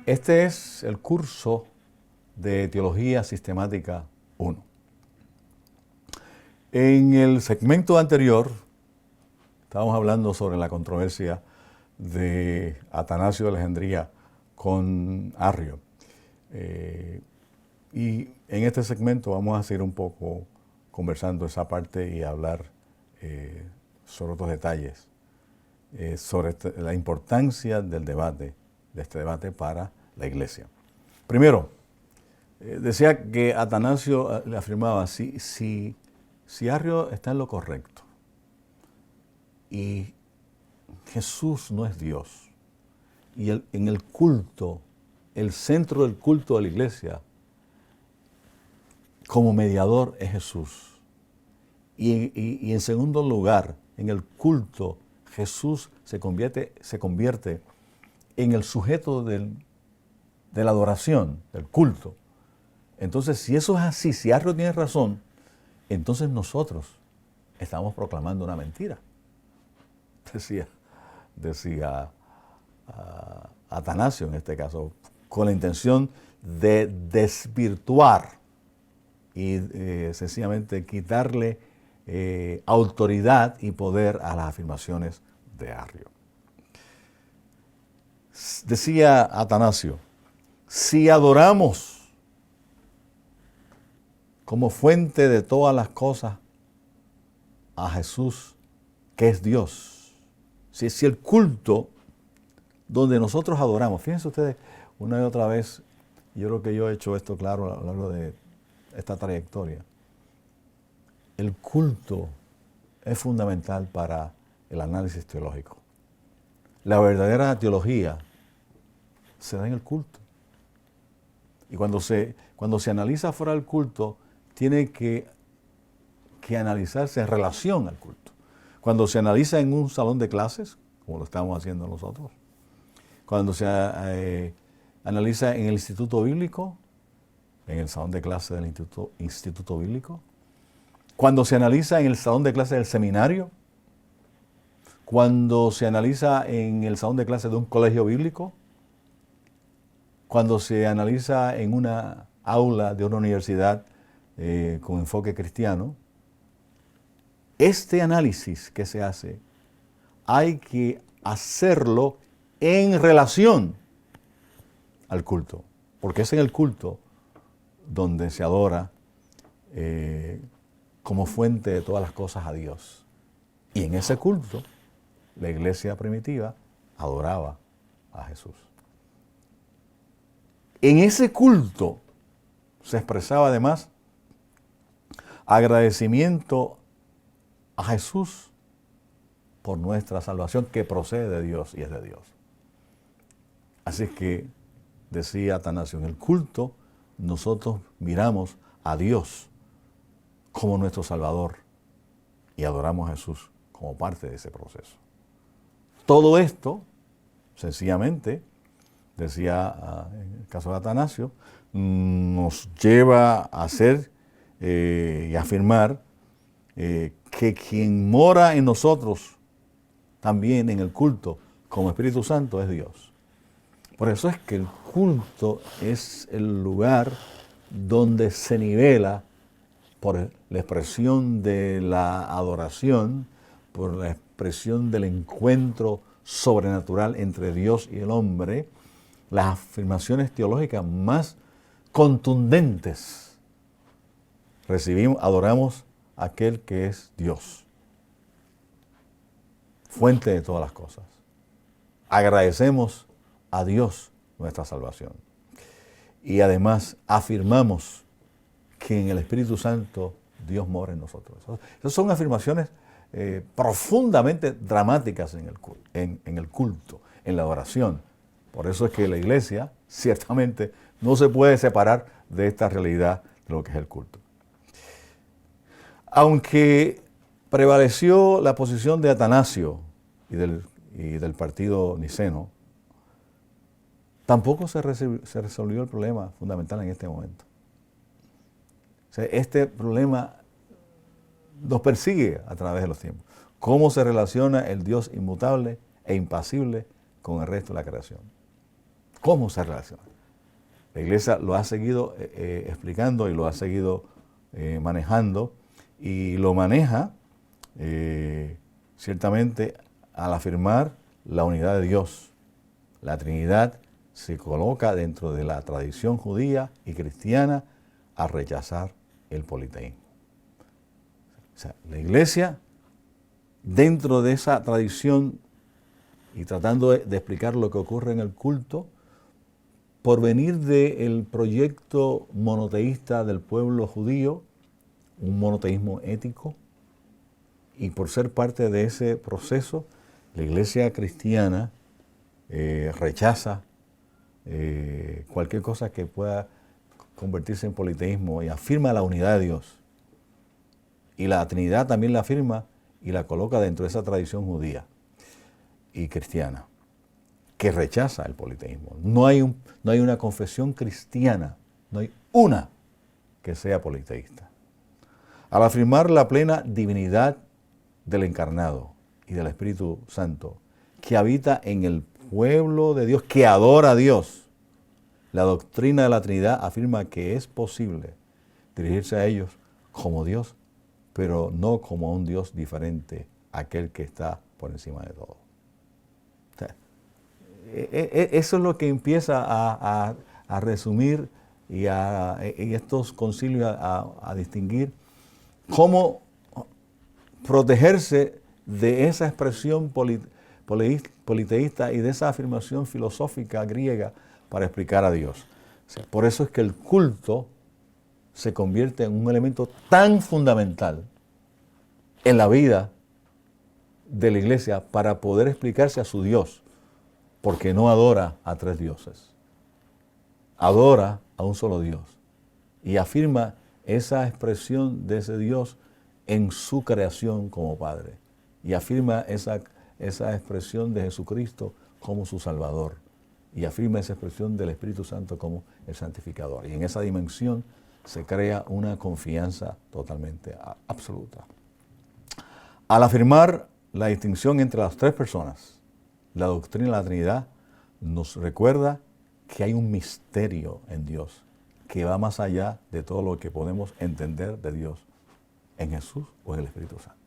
Este es el curso de Teología Sistemática 1. En el segmento anterior estábamos hablando sobre la controversia de Atanasio de Alejandría con Arrio. Y en este segmento vamos a seguir un poco conversando esa parte y hablar sobre otros detalles, sobre la importancia del debate, de este debate para la Iglesia. Primero, decía que Atanasio le afirmaba, si Arrio está en lo correcto y Jesús no es Dios, y en el culto, el centro del culto de la Iglesia, como mediador es Jesús. Y en segundo lugar, en el culto, Jesús se convierte en el sujeto de la adoración, del culto. Entonces, si eso es así, si Arrio tiene razón, entonces nosotros estamos proclamando una mentira. Decía Atanasio en este caso, con la intención de desvirtuar y sencillamente quitarle autoridad y poder a las afirmaciones de Arrio. Decía Atanasio, si adoramos como fuente de todas las cosas a Jesús, que es Dios, si el culto donde nosotros adoramos, fíjense ustedes, una y otra vez, yo creo que yo he hecho esto claro a lo largo de esta trayectoria, el culto es fundamental para el análisis teológico. La verdadera teología se da en el culto. Y cuando se analiza fuera del culto, tiene que analizarse en relación al culto. Cuando se analiza en un salón de clases, como lo estamos haciendo nosotros, cuando se analiza en el instituto bíblico, en el salón de clases del instituto bíblico, cuando se analiza en el salón de clases del seminario, cuando se analiza en el salón de clases de un colegio bíblico, cuando se analiza en una aula de una universidad con enfoque cristiano, este análisis que se hace hay que hacerlo en relación al culto, porque es en el culto donde se adora como fuente de todas las cosas a Dios. Y en ese culto, la iglesia primitiva adoraba a Jesús. En ese culto se expresaba además agradecimiento a Jesús por nuestra salvación que procede de Dios y es de Dios. Así que, decía Atanasio, en el culto nosotros miramos a Dios como nuestro Salvador y adoramos a Jesús como parte de ese proceso. Todo esto, sencillamente, decía en el caso de Atanasio, nos lleva a hacer y afirmar que quien mora en nosotros, también en el culto, como Espíritu Santo, es Dios. Por eso es que el culto es el lugar donde se nivela por la expresión de la adoración, por la expresión del encuentro sobrenatural entre Dios y el hombre, las afirmaciones teológicas más contundentes. Adoramos a aquel que es Dios, fuente de todas las cosas. Agradecemos a Dios nuestra salvación. Y además afirmamos que en el Espíritu Santo Dios mora en nosotros. Esas son afirmaciones profundamente dramáticas en el culto, en la adoración. Por eso es que la iglesia ciertamente no se puede separar de esta realidad de lo que es el culto. Aunque prevaleció la posición de Atanasio y del partido niceno, tampoco se resolvió el problema fundamental en este momento. O sea, este problema nos persigue a través de los tiempos. ¿Cómo se relaciona el Dios inmutable e impasible con el resto de la creación? cómo se relaciona. La Iglesia lo ha seguido explicando y lo ha seguido manejando, y lo maneja ciertamente al afirmar la unidad de Dios. La Trinidad se coloca dentro de la tradición judía y cristiana a rechazar el politeísmo. O sea, la Iglesia, dentro de esa tradición y tratando de explicar lo que ocurre en el culto, por venir del proyecto monoteísta del pueblo judío, un monoteísmo ético, y por ser parte de ese proceso, la Iglesia cristiana rechaza cualquier cosa que pueda convertirse en politeísmo y afirma la unidad de Dios. Y la Trinidad también la afirma y la coloca dentro de esa tradición judía y cristiana, que rechaza el politeísmo. No hay una confesión cristiana, no hay una que sea politeísta. Al afirmar la plena divinidad del encarnado y del Espíritu Santo, que habita en el pueblo de Dios, que adora a Dios, la doctrina de la Trinidad afirma que es posible dirigirse a ellos como Dios, pero no como a un Dios diferente, aquel que está por encima de todo. O sea, eso es lo que empieza a resumir y estos concilios a distinguir cómo protegerse de esa expresión politeísta y de esa afirmación filosófica griega para explicar a Dios. O sea, por eso es que el culto se convierte en un elemento tan fundamental en la vida de la Iglesia para poder explicarse a su Dios, porque no adora a tres dioses, adora a un solo Dios y afirma esa expresión de ese Dios en su creación como Padre, y afirma esa expresión de Jesucristo como su Salvador, y afirma esa expresión del Espíritu Santo como el santificador. Y en esa dimensión se crea una confianza totalmente absoluta. Al afirmar la distinción entre las tres personas, la doctrina de la Trinidad nos recuerda que hay un misterio en Dios que va más allá de todo lo que podemos entender de Dios en Jesús o en el Espíritu Santo.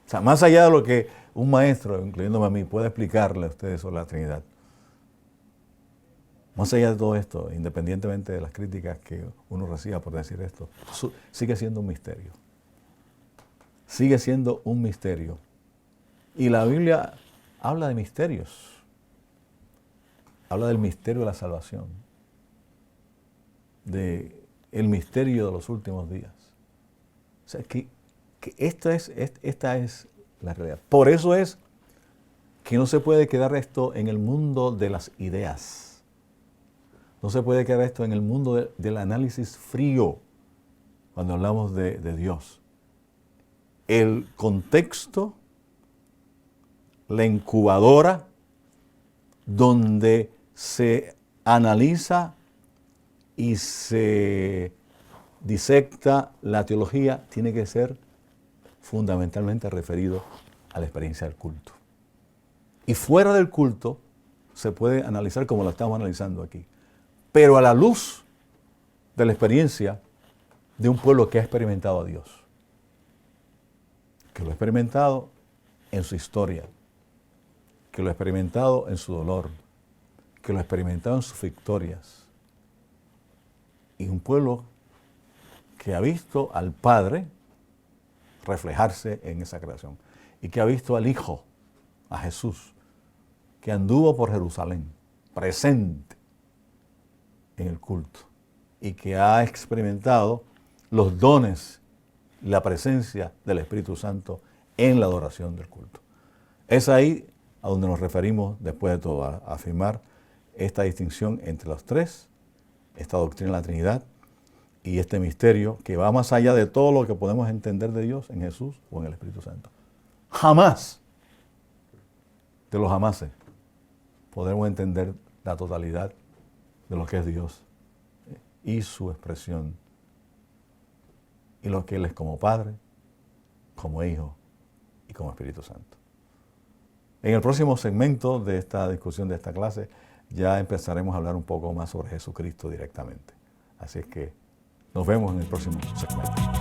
O sea, más allá de lo que un maestro, incluyéndome a mí, puede explicarle a ustedes sobre la Trinidad, más allá de todo esto, independientemente de las críticas que uno reciba por decir esto, sigue siendo un misterio. Sigue siendo un misterio. Y la Biblia habla de misterios. Habla del misterio de la salvación, del misterio de los últimos días. O sea, que esta es la realidad. Por eso es que no se puede quedar esto en el mundo de las ideas. No se puede quedar esto en el mundo del análisis frío cuando hablamos de Dios. El contexto, la incubadora donde se analiza y se disecta la teología tiene que ser fundamentalmente referido a la experiencia del culto. Y fuera del culto se puede analizar como lo estamos analizando aquí, pero a la luz de la experiencia de un pueblo que ha experimentado a Dios, que lo ha experimentado en su historia, que lo ha experimentado en su dolor, que lo ha experimentado en sus victorias, y un pueblo que ha visto al Padre reflejarse en esa creación, y que ha visto al Hijo, a Jesús, que anduvo por Jerusalén, presente en el culto, y que ha experimentado los dones, la presencia del Espíritu Santo en la adoración del culto. Es ahí a donde nos referimos, después de todo, a afirmar esta distinción entre los tres, esta doctrina de la Trinidad y este misterio que va más allá de todo lo que podemos entender de Dios en Jesús o en el Espíritu Santo. Jamás, de los jamases, podremos entender la totalidad de lo que es Dios y su expresión, y lo que Él es como Padre, como Hijo y como Espíritu Santo. En el próximo segmento de esta discusión de esta clase ya empezaremos a hablar un poco más sobre Jesucristo directamente. Así es que nos vemos en el próximo segmento.